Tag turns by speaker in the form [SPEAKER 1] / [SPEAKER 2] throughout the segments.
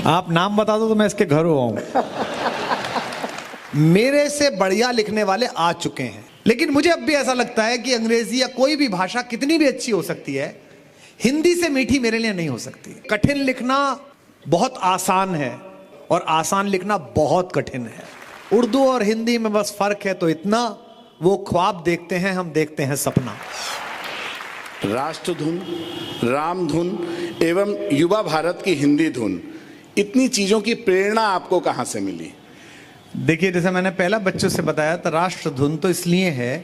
[SPEAKER 1] आप नाम बता दो तो मैं इसके घर आऊं। मेरे से बढ़िया लिखने वाले आ चुके हैं, लेकिन मुझे अब भी ऐसा लगता है कि अंग्रेजी या कोई भी भाषा कितनी भी अच्छी हो सकती है, हिंदी से मीठी मेरे लिए नहीं हो सकती। कठिन लिखना बहुत आसान है और आसान लिखना बहुत कठिन है। उर्दू और हिंदी में बस फर्क है तो इतना, वो ख्वाब देखते हैं, हम देखते हैं सपना।
[SPEAKER 2] राष्ट्रधुन, रामधुन एवं युवा भारत की हिंदी धुन, इतनी चीजों की प्रेरणा आपको कहां से मिली?
[SPEAKER 1] देखिए, जैसे मैंने पहला बच्चों से बताया तो राष्ट्रधुन तो इसलिए है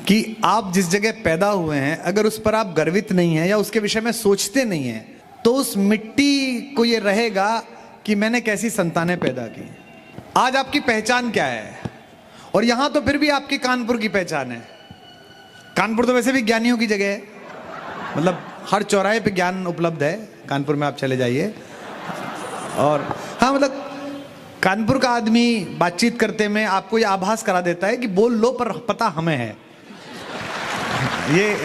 [SPEAKER 1] कि आप जिस जगह पैदा हुए हैं, अगर उस पर आप गर्वित नहीं हैं या उसके विषय में सोचते नहीं हैं, तो उस मिट्टी को ये रहेगा कि मैंने कैसी संतानें पैदा की। आज आपकी पहचान क्या है? और यहां तो फिर भी आपकी कानपुर की पहचान है। कानपुर तो वैसे भी ज्ञानियों की जगह है, मतलब हर चौराहे पे ज्ञान उपलब्ध है। कानपुर में आप चले जाइए और हाँ, मतलब कानपुर का आदमी बातचीत करते में आपको ये आभास करा देता है कि बोल लो पर पता हमें है। ये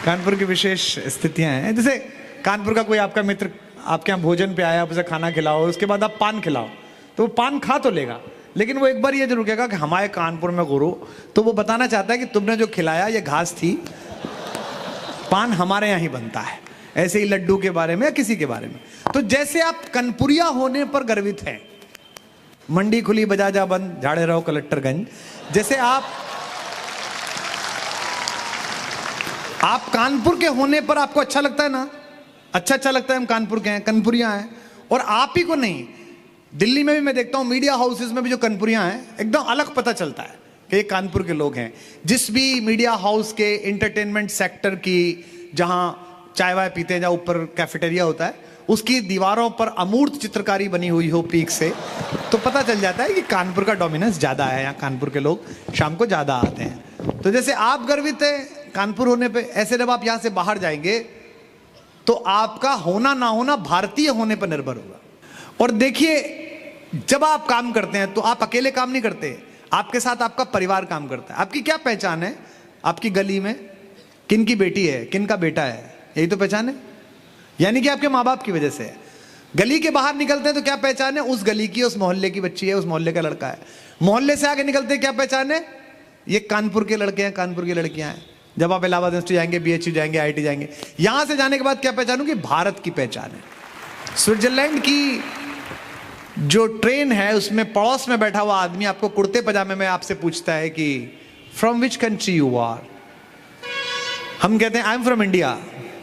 [SPEAKER 1] कानपुर की विशेष स्थितियां हैं। जैसे कानपुर का कोई आपका मित्र आपके यहाँ भोजन पे आया, आप उसे खाना खिलाओ, उसके बाद आप पान खिलाओ, तो वो पान खा तो लेगा, लेकिन वो एक बार ये जरूर कहेगा कि हमारे कानपुर में गुरु, तो वो बताना चाहता है कि तुमने जो खिलाया ये घास थी, पान हमारे यहाँ ही बनता है। ऐसे ही लड्डू के बारे में या किसी के बारे में। तो जैसे आप कनपुरिया होने पर गर्वित हैं, मंडी खुली बजाजा बंद, झाड़े रहो कलेक्टरगंज, जैसे आप कानपुर के होने पर आपको अच्छा लगता है ना, अच्छा लगता है हम कानपुर के हैं, कनपुरिया हैं। और आप ही को नहीं, दिल्ली में भी मैं देखता हूं मीडिया हाउसेस में भी जो कनपुरिया हैं, एकदम अलग पता चलता है कि ये कानपुर के लोग हैं। जिस भी मीडिया हाउस के एंटरटेनमेंट सेक्टर की, जहां चाय वाय पीते हैं, जहां ऊपर कैफेटेरिया होता है, उसकी दीवारों पर अमूर्त चित्रकारी बनी हुई हो पीक से, तो पता चल जाता है कि कानपुर का डोमिनेंस ज्यादा है, यहाँ कानपुर के लोग शाम को ज्यादा आते हैं। तो जैसे आप गर्वित हैं कानपुर होने पे, ऐसे जब आप यहाँ से बाहर जाएंगे तो आपका होना ना होना भारतीय होने पर निर्भर होगा। और देखिए, जब आप काम करते हैं तो आप अकेले काम नहीं करते, आपके साथ आपका परिवार काम करता है। आपकी क्या पहचान है? आपकी गली में किन की बेटी है, किन का बेटा है, यही तो पहचान है। यानी कि आपके माँ बाप की वजह से है। गली के बाहर निकलते हैं तो क्या पहचान है? उस गली की, उस मोहल्ले की बच्ची है, उस मोहल्ले का लड़का है। मोहल्ले से आगे निकलते हैं, क्या पहचान है? ये कानपुर के लड़के हैं, कानपुर की लड़कियां हैं। जब आप इलाहाबाद यूनिवर्सिटी जाएंगे, BHU जाएंगे, IIT जाएंगे, यहां से जाने के बाद क्या पहचान होगी? भारत की पहचान है। स्विट्जरलैंड की जो ट्रेन है उसमें पड़ोस में बैठा हुआ आदमी आपको कुर्ते पजामे में आपसे पूछता है कि from which country you are. हम कहते हैं आई एम फ्रॉम इंडिया,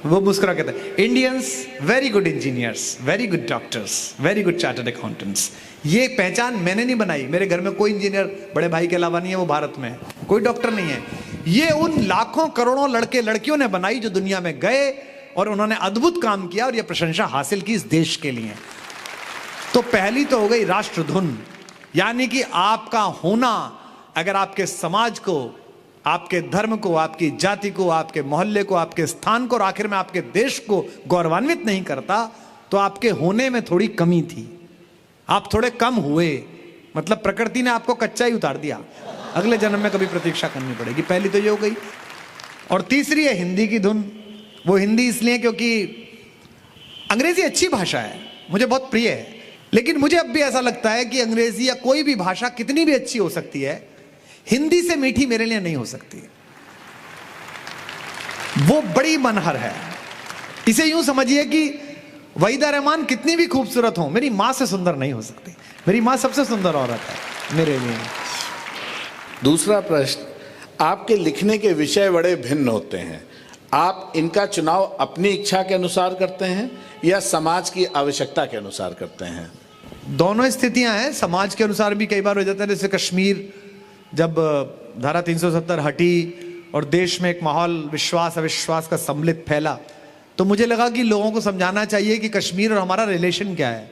[SPEAKER 1] वो मुस्कुरा कहता है Indians very good engineers, very good doctors, very good chartered accountants. ये पहचान मैंने नहीं बनाई, मेरे घर में कोई इंजीनियर बड़े भाई के अलावा नहीं है, वो भारत में है, कोई डॉक्टर नहीं है। ये उन लाखों करोड़ों लड़के लड़कियों ने बनाई जो दुनिया में गए और उन्होंने अद्भुत काम किया और ये प्रशंसा हासिल की इस देश के लिए। तो पहली तो हो गई राष्ट्रधुन, यानी कि आपका होना अगर आपके समाज को, आपके धर्म को, आपकी जाति को, आपके मोहल्ले को, आपके स्थान को और आखिर में आपके देश को गौरवान्वित नहीं करता, तो आपके होने में थोड़ी कमी थी, आप थोड़े कम हुए। मतलब प्रकृति ने आपको कच्चा ही उतार दिया, अगले जन्म में कभी प्रतीक्षा करनी पड़ेगी। पहली तो ये हो गई। और तीसरी है हिंदी की धुन। वो हिंदी इसलिए क्योंकि अंग्रेजी अच्छी भाषा है, मुझे बहुत प्रिय है, लेकिन मुझे अब भी ऐसा लगता है कि अंग्रेजी या कोई भी भाषा कितनी भी अच्छी हो सकती है, हिंदी से मीठी मेरे लिए नहीं हो सकती। वो बड़ी मनहर है। इसे यूं समझिए कि वहीदा रहमान कितनी भी खूबसूरत हो, मेरी मां से सुंदर नहीं हो सकती। मेरी मां सबसे सुंदर औरत है मेरे लिए।
[SPEAKER 2] दूसरा प्रश्न, आपके लिखने के विषय बड़े भिन्न होते हैं। आप इनका चुनाव अपनी इच्छा के अनुसार करते हैं या समाज की आवश्यकता के अनुसार करते हैं?
[SPEAKER 1] दोनों स्थितियां हैं। समाज के अनुसार भी कई बार हो जाता है। जैसे कश्मीर, जब धारा 370 हटी और देश में एक माहौल विश्वास अविश्वास का सम्मिलित फैला, तो मुझे लगा कि लोगों को समझाना चाहिए कि कश्मीर और हमारा रिलेशन क्या है।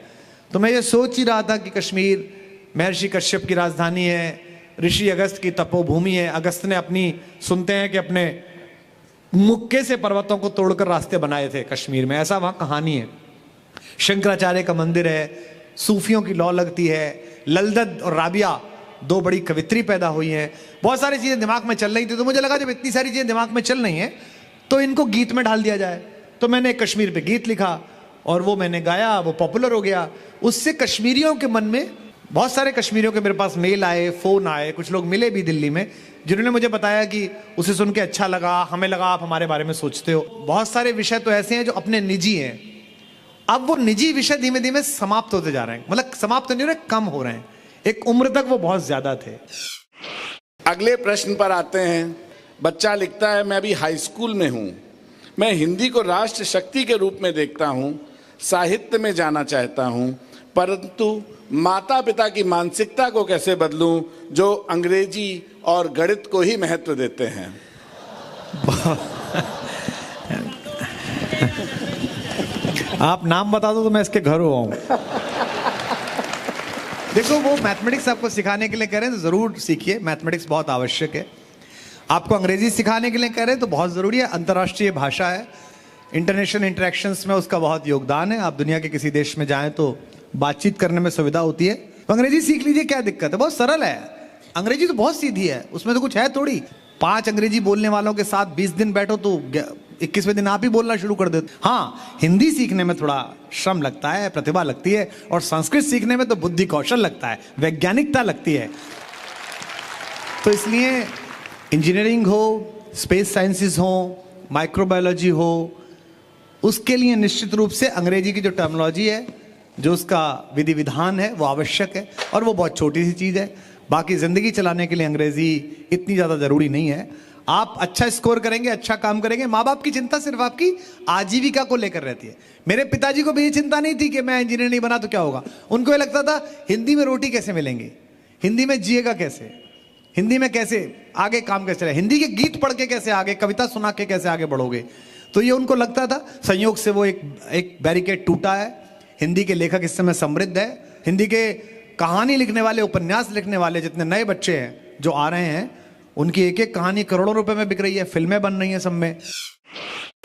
[SPEAKER 1] तो मैं ये सोच ही रहा था कि कश्मीर महर्षि कश्यप की राजधानी है, ऋषि अगस्त की तपोभूमि है। अगस्त ने अपनी, सुनते हैं कि अपने मुक्के से पर्वतों को तोड़कर रास्ते बनाए थे कश्मीर में, ऐसा वहां कहानी है। शंकराचार्य का मंदिर है, सूफियों की लौ लगती है, ललदद और राबिया दो बड़ी कवित्री पैदा हुई हैं। बहुत सारी चीजें दिमाग में चल रही थी, तो मुझे लगा जब इतनी सारी चीजें दिमाग में चल रही हैं तो इनको गीत में ढाल दिया जाए। तो मैंने कश्मीर पे गीत लिखा और वो मैंने गाया, वो पॉपुलर हो गया। उससे कश्मीरियों के मन में, बहुत सारे कश्मीरियों के मेरे पास मेल आए, फोन आए, कुछ लोग मिले भी दिल्ली में, जिन्होंने मुझे बताया कि उसे सुन के अच्छा लगा, हमें लगा आप हमारे बारे में सोचते हो। बहुत सारे विषय तो ऐसे हैं जो अपने निजी हैं। अब वो निजी विषय धीमे धीमे समाप्त होते जा रहे हैं, मतलब समाप्त तो नहीं हो रहे, कम हो रहे हैं। एक उम्र तक वो बहुत ज्यादा थे।
[SPEAKER 2] अगले प्रश्न पर आते हैं। बच्चा लिखता है, मैं अभी हाई स्कूल में हूँ, मैं हिंदी को राष्ट्र शक्ति के रूप में देखता हूँ, साहित्य में जाना चाहता हूँ, परंतु माता पिता की मानसिकता को कैसे बदलूं जो अंग्रेजी और गणित को ही महत्व देते हैं।
[SPEAKER 1] आप नाम बता दो तो मैं इसके घर हो आऊं। देखो, वो मैथमेटिक्स आपको सिखाने के लिए कह रहे हैं तो जरूर सीखिए, मैथमेटिक्स बहुत आवश्यक है। आपको अंग्रेजी सिखाने के लिए कह रहे हैं तो बहुत जरूरी है, अंतर्राष्ट्रीय भाषा है, इंटरनेशनल इंटरेक्शंस में उसका बहुत योगदान है। आप दुनिया के किसी देश में जाएं तो बातचीत करने में सुविधा होती है, तो अंग्रेजी सीख लीजिए, क्या दिक्कत है, बहुत सरल है। अंग्रेजी तो बहुत सीधी है, उसमें तो कुछ है थोड़ी। 5 अंग्रेजी बोलने वालों के साथ 20 दिन बैठो तो 21वें दिन आप ही बोलना शुरू कर देते। हाँ, हिंदी सीखने में थोड़ा श्रम लगता है, प्रतिभा लगती है, और संस्कृत सीखने में तो बुद्धि कौशल लगता है, वैज्ञानिकता लगती है। तो इसलिए इंजीनियरिंग हो, स्पेस साइंसेस हो, माइक्रोबायोलॉजी हो, उसके लिए निश्चित रूप से अंग्रेजी की जो टर्मिनोलॉजी है, जो उसका विधि विधान है, वो आवश्यक है, और वो बहुत छोटी सी चीज़ है। बाकी ज़िंदगी चलाने के लिए अंग्रेजी इतनी ज़्यादा ज़रूरी नहीं है। आप अच्छा स्कोर करेंगे, अच्छा काम करेंगे, माँ बाप की चिंता सिर्फ आपकी आजीविका को लेकर रहती है। मेरे पिताजी को भी ये चिंता नहीं थी कि मैं इंजीनियर नहीं बना तो क्या होगा। उनको ये लगता था हिंदी में रोटी कैसे मिलेंगी, हिंदी में जिएगा कैसे, हिंदी में कैसे आगे काम कैसे रहे, हिंदी के गीत पढ़ के कैसे आगे, कविता सुना के कैसे आगे बढ़ोगे। तो ये उनको लगता था। संयोग से वो एक बैरिकेड टूटा है। हिंदी के लेखक इस समय समृद्ध है। हिंदी के कहानी लिखने वाले, उपन्यास लिखने वाले जितने नए बच्चे हैं जो आ रहे हैं, उनकी एक एक कहानी करोड़ों रुपए में बिक रही है, फिल्में बन रही हैं सब में।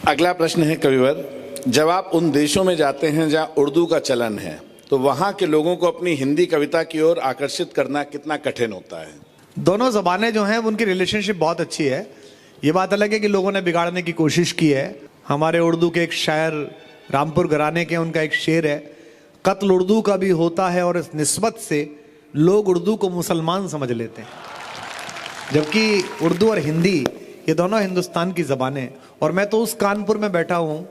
[SPEAKER 2] अगला प्रश्न है कविवर, जब आप उन देशों में जाते हैं जहां उर्दू का चलन है, तो वहां के लोगों को अपनी हिंदी कविता की ओर आकर्षित करना कितना कठिन होता है?
[SPEAKER 1] दोनों जबानें जो हैं उनकी रिलेशनशिप बहुत अच्छी है। ये बात अलग है कि लोगों ने बिगाड़ने की कोशिश की है। हमारे उर्दू के एक शायर, रामपुर घराने के, उनका एक शेर है, कत्ल उर्दू का भी होता है और इस निस्बत से लोग उर्दू को मुसलमान समझ लेते हैं। जबकि उर्दू और हिंदी ये दोनों हिंदुस्तान की ज़बानें। और मैं तो उस कानपुर में बैठा हूँ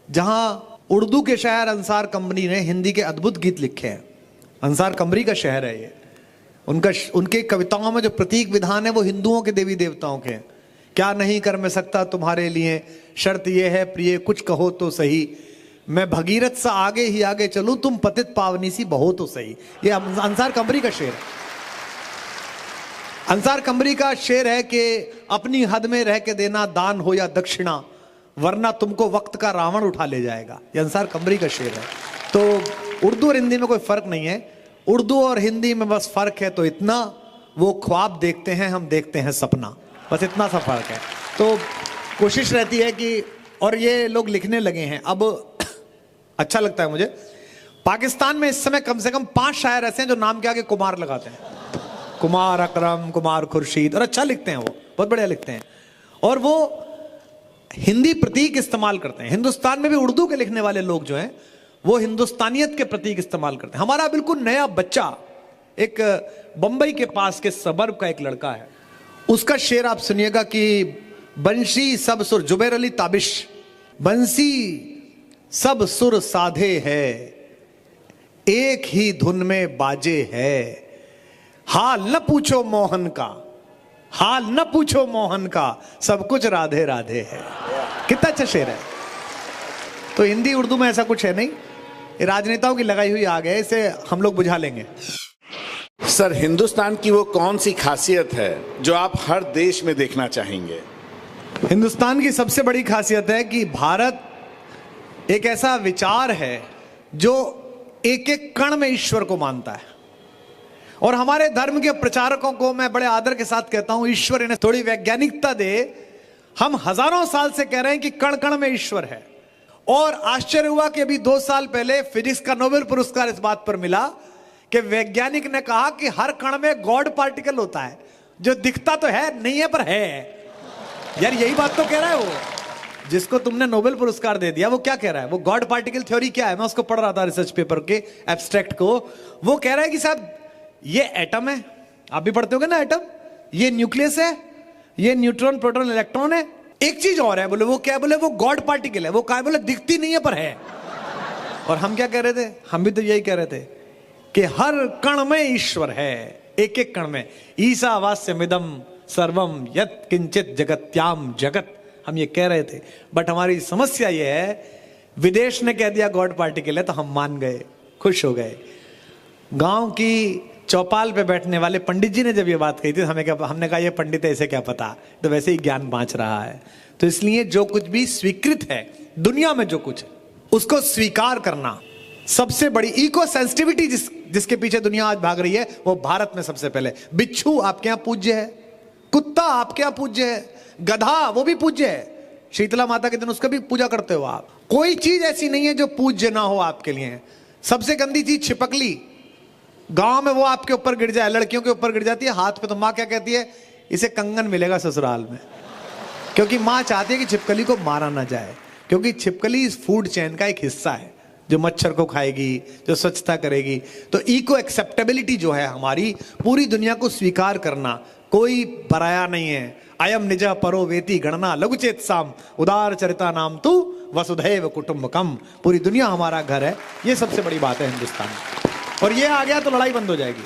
[SPEAKER 1] जहाँ उर्दू के शायर अंसार कमरी ने हिंदी के अद्भुत गीत लिखे हैं। अंसार कमरी का शहर है ये। उनके कविताओं में जो प्रतीक विधान है वो हिंदुओं के देवी देवताओं के हैं। क्या नहीं कर मैं सकता तुम्हारे लिए, शर्त ये है प्रिय कुछ कहो तो सही, मैं भगीरथ सा आगे ही आगे चलूं, तुम पतित पावनी सी बहो तो सही। ये अंसार कमरी का शेर है। अंसार कमरी का शेर है कि अपनी हद में रह के देना दान हो या दक्षिणा, वरना तुमको वक्त का रावण उठा ले जाएगा। ये अंसार कमरी का शेर है। तो उर्दू और हिंदी में कोई फर्क नहीं है। उर्दू और हिंदी में बस फर्क है तो इतना, वो ख्वाब देखते हैं, हम देखते हैं सपना, बस इतना सा फर्क है। तो कोशिश रहती है कि, और ये लोग लिखने लगे हैं अब, अच्छा लगता है मुझे। पाकिस्तान में इस समय कम से कम 5 शायर ऐसे हैं जो नाम के आगे कुमार लगाते हैं, कुमार अकरम, कुमार खुर्शीद, और अच्छा लिखते हैं, वो बहुत बढ़िया लिखते हैं। और वो हिंदी प्रतीक इस्तेमाल करते हैं। हिंदुस्तान में भी उर्दू के लिखने वाले लोग जो हैं वो हिंदुस्तानियत के प्रतीक इस्तेमाल करते हैं। हमारा बिल्कुल नया बच्चा, एक बंबई के पास के सबर्ब का एक लड़का है, उसका शेर आप सुनिएगा कि बंशी सब सुर, जुबैर अली ताबिश, बंसी सब सुर साधे है, एक ही धुन में बाजे है, हाल न पूछो मोहन का, हाल न पूछो मोहन का, सब कुछ राधे राधे है। कितना अच्छा शेर है। तो हिंदी उर्दू में ऐसा कुछ है नहीं, ये राजनेताओं की लगाई हुई आग है, इसे हम लोग बुझा लेंगे।
[SPEAKER 2] सर, हिंदुस्तान की वो कौन सी खासियत है जो आप हर देश में देखना चाहेंगे?
[SPEAKER 1] हिंदुस्तान की सबसे बड़ी खासियत है कि भारत एक ऐसा विचार है जो एक एक कण में ईश्वर को मानता है। और हमारे धर्म के प्रचारकों को मैं बड़े आदर के साथ कहता हूं, ईश्वर इन्हें थोड़ी वैज्ञानिकता दे। हम हजारों साल से कह रहे हैं कि कण कण में ईश्वर है। और आश्चर्य हुआ कि अभी 2 साल पहले फिजिक्स का नोबेल पुरस्कार इस बात पर मिला कि वैज्ञानिक ने कहा कि हर कण में गॉड पार्टिकल होता है, जो दिखता तो है नहीं है पर है। यार यही बात तो कह रहा है वो। जिसको तुमने नोबेल पुरस्कार दे दिया वो क्या कह रहा है? वो गॉड पार्टिकल थ्योरी क्या है? मैं उसको पढ़ रहा था रिसर्च पेपर के एब्स्ट्रैक्ट को। वो कह रहा है कि साहब ये एटम है, आप भी पढ़ते होगे ना एटम, ये न्यूक्लियस है, ये न्यूट्रॉन प्रोटॉन इलेक्ट्रॉन है। एक चीज और है, बोले वो क्या है? बोले वो गॉड पार्टिकल है। वो क्या है? बोले दिखती नहीं है पर है। और हम क्या कह रहे थे? हम भी तो यही कह रहे थे कि हर कण में ईश्वर है, एक एक कण में। ईशावास्यमिदं सर्वम यत् किंचित जगत्याम जगत, हम ये कह रहे थे। बट हमारी समस्या ये है, विदेश ने कह दिया गॉड पार्टिकल है तो हम मान गए, खुश हो गए। गांव की चौपाल पे बैठने वाले पंडित जी ने जब ये बात कही थी, हमने कहा ये पंडित है, इसे क्या पता, तो वैसे ही ज्ञान बांच रहा है। तो इसलिए जो कुछ भी स्वीकृत है दुनिया में, जो कुछ है उसको स्वीकार करना सबसे बड़ी इको सेंसिटिविटी जिसके पीछे दुनिया आज भाग रही है, वो भारत में सबसे पहले। बिच्छू आपके यहां पूज्य है, कुत्ता आपके यहां पूज्य है, गधा वो भी पूज्य है। शीतला माता के दिन उसका भी पूजा करते हो आप। कोई चीज ऐसी नहीं है जो पूज्य ना हो आपके लिए। सबसे गंदी चीज छिपकली, गांव में वो आपके ऊपर गिर जाए, लड़कियों के ऊपर गिर जाती है हाथ पे, तो माँ क्या कहती है? इसे कंगन मिलेगा ससुराल में। क्योंकि माँ चाहती है कि छिपकली को मारा ना जाए, क्योंकि छिपकली इस फूड चेन का एक हिस्सा है जो मच्छर को खाएगी, जो स्वच्छता करेगी। तो इको एक्सेप्टेबिलिटी जो है हमारी, पूरी दुनिया को स्वीकार करना, कोई पराया नहीं है। अयम निज परो वेति गणना लघुचेत साम उदार चरिता नाम तू वसुधैव कुटुंबकम। पूरी दुनिया हमारा घर है, ये सबसे बड़ी बात है हिंदुस्तान में। और ये आ गया तो लड़ाई बंद हो जाएगी।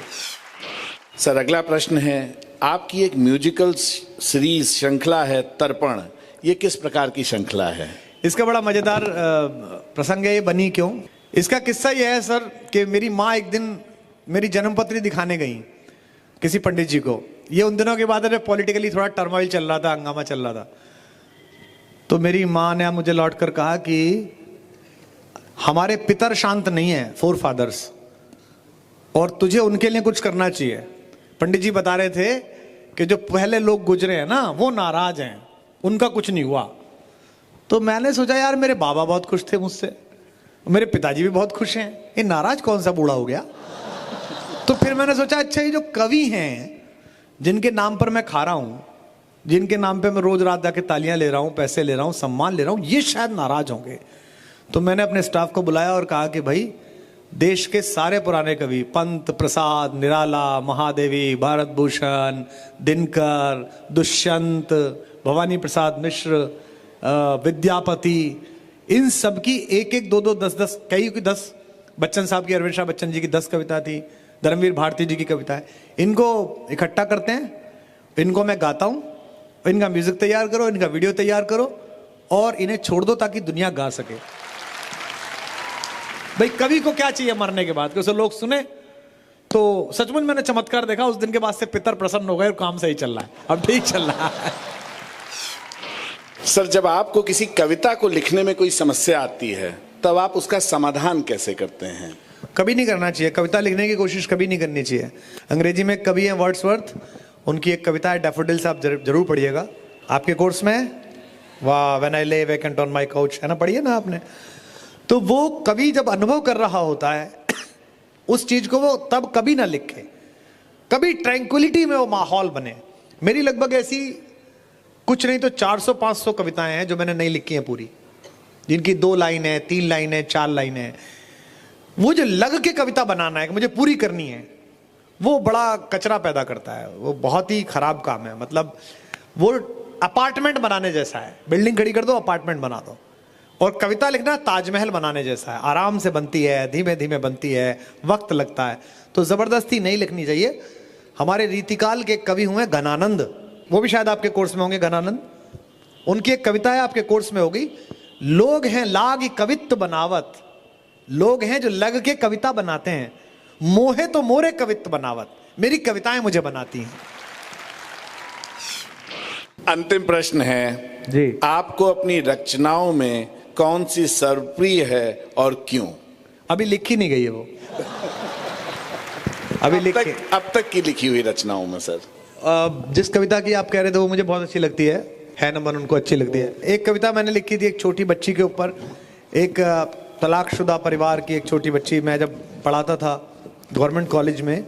[SPEAKER 2] सर अगला प्रश्न है, आपकी एक म्यूजिकल सीरीज श्रृंखला है तर्पण, ये किस प्रकार की श्रृंखला है?
[SPEAKER 1] इसका बड़ा मजेदार प्रसंग है। ये बनी क्यों? इसका किस्सा ये है सर कि मेरी माँ एक दिन मेरी जन्मपत्री दिखाने गई किसी पंडित जी को। ये उन दिनों की बात है जब पॉलिटिकली थोड़ा टर्मोइल चल रहा था, हंगामा चल रहा था। तो मेरी माँ ने मुझे लौट कर कहा कि हमारे पितर शांत नहीं है, फोर फादर्स, और तुझे उनके लिए कुछ करना चाहिए। पंडित जी बता रहे थे कि जो पहले लोग गुजरे हैं ना, वो नाराज हैं, उनका कुछ नहीं हुआ। तो मैंने सोचा यार मेरे बाबा बहुत खुश थे मुझसे, मेरे पिताजी भी बहुत खुश हैं, ये नाराज कौन सा बूढ़ा हो गया। तो फिर मैंने सोचा अच्छा ये जो कवि हैं जिनके नाम पर मैं खा रहा हूं, जिनके नाम पे मैं रोज रात जाके तालियां ले रहा हूं, पैसे ले रहा हूं, सम्मान ले रहा हूं, ये शायद नाराज होंगे। तो मैंने अपने स्टाफ को बुलाया और कहा कि भाई देश के सारे पुराने कवि, पंत, प्रसाद, निराला, महादेवी, भारत भूषण, दिनकर, दुष्यंत, भवानी प्रसाद मिश्र, विद्यापति, इन सब की एक एक दो दो 10-10 कई की 10, बच्चन साहब की, अरविंद शाह बच्चन जी की 10 कविता थी, धर्मवीर भारती जी की कविता है, इनको इकट्ठा करते हैं, इनको मैं गाता हूं, इनका म्यूजिक तैयार करो, इनका वीडियो तैयार करो और इन्हें छोड़ दो ताकि दुनिया गा सके। भाई कवि को क्या चाहिए मरने के बाद कि उसे लोग सुने। तो सचमुच मैंने चमत्कार देखा, उस दिन के बाद से पितर प्रसन्न हो गए और काम सही चल रहा है, अब ठीक चल रहा है।
[SPEAKER 2] सर जब आपको किसी कविता को लिखने में कोई समस्या आती है तब आप उसका समाधान कैसे करते हैं?
[SPEAKER 1] कभी नहीं करना चाहिए, कविता लिखने की कोशिश कभी नहीं करनी चाहिए। अंग्रेजी में कवि हैं वर्ड्सवर्थ, उनकी एक कविता है डैफोडिल्स, आप जरूर पढ़िएगा, आपके कोर्स में। वाह व्हेन आई ले वेकेंट ऑन माय काउच, है ना, पढ़िए ना आपने। तो वो कवि जब अनुभव कर रहा होता है उस चीज को, वो तब कभी ना लिखे, कभी ट्रैंक्विलिटी में वो माहौल बने। मेरी लगभग ऐसी कुछ नहीं तो 400-500 कविताएं हैं जो मैंने नहीं लिखी हैं पूरी, जिनकी 2 लाइन है, 3 लाइन है, 4 लाइन है। वो जो लग के कविता बनाना है कि मुझे पूरी करनी है, वो बड़ा कचरा पैदा करता है, वो बहुत ही खराब काम है। मतलब वो अपार्टमेंट बनाने जैसा है, बिल्डिंग खड़ी कर दो अपार्टमेंट बना दो। और कविता लिखना ताजमहल बनाने जैसा है, आराम से बनती है, धीमे धीमे बनती है, वक्त लगता है। तो जबरदस्ती नहीं लिखनी चाहिए। हमारे रीतिकाल के कवि हुए घनानंद, वो भी शायद आपके कोर्स में होंगे, घनानंद, उनकी एक कविता है आपके कोर्स में होगी, लोग हैं लाग कवित्त बनावत, लोग हैं जो लग के कविता बनाते हैं, मोहे तो मोरे कवित्त बनावत, मेरी कविताएं मुझे बनाती हैं।
[SPEAKER 2] अंतिम प्रश्न है
[SPEAKER 1] जी,
[SPEAKER 2] आपको अपनी रचनाओं में कौन सी सर्वप्रिय है और क्यों?
[SPEAKER 1] अभी लिखी नहीं गई है वो, अभी
[SPEAKER 2] अब तक की लिखी हुई रचनाओं में सर
[SPEAKER 1] जिस कविता की आप कह रहे थे वो मुझे बहुत अच्छी लगती है ना, मन उनको अच्छी लगती है। एक कविता मैंने लिखी थी एक छोटी बच्ची के ऊपर, एक तलाकशुदा परिवार की एक छोटी बच्ची। मैं जब पढ़ाता था गवर्नमेंट कॉलेज में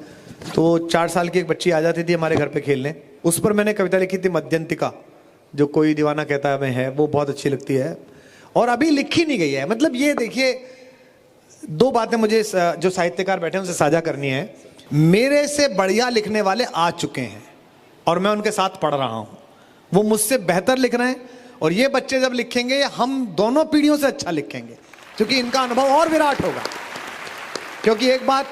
[SPEAKER 1] तो 4 साल की एक बच्ची आ जाती थी हमारे घर पे खेलने, उस पर मैंने कविता लिखी थी मध्यंतिका। जो कोई दीवाना कहता है मैं है, वो बहुत अच्छी लगती है और अभी लिखी नहीं गई है। मतलब ये देखिए, दो बातें मुझे जो साहित्यकार बैठे हैं उनसे साझा करनी है। मेरे से बढ़िया लिखने वाले आ चुके हैं और मैं उनके साथ पढ़ रहा हूं, वो मुझसे बेहतर लिख रहे हैं और ये बच्चे जब लिखेंगे हम दोनों पीढ़ियों से अच्छा लिखेंगे, क्योंकि इनका अनुभव और विराट होगा। क्योंकि एक बात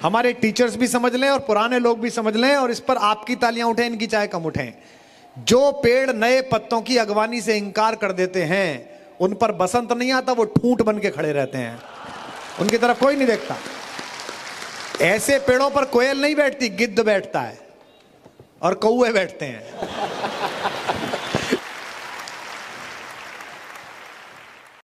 [SPEAKER 1] हमारे टीचर्स भी समझ लें और पुराने लोग भी समझ लें, और इस पर आपकी तालियां उठें, इनकी चाहे कम उठें, जो पेड़ नए पत्तों की अगवानी से इंकार कर देते हैं उन पर बसंत नहीं आता, वो ठूंठ बन के खड़े रहते हैं, उनकी तरफ कोई नहीं देखता। ऐसे पेड़ों पर कोयल नहीं बैठती, गिद्ध बैठता है और कौवे बैठते हैं।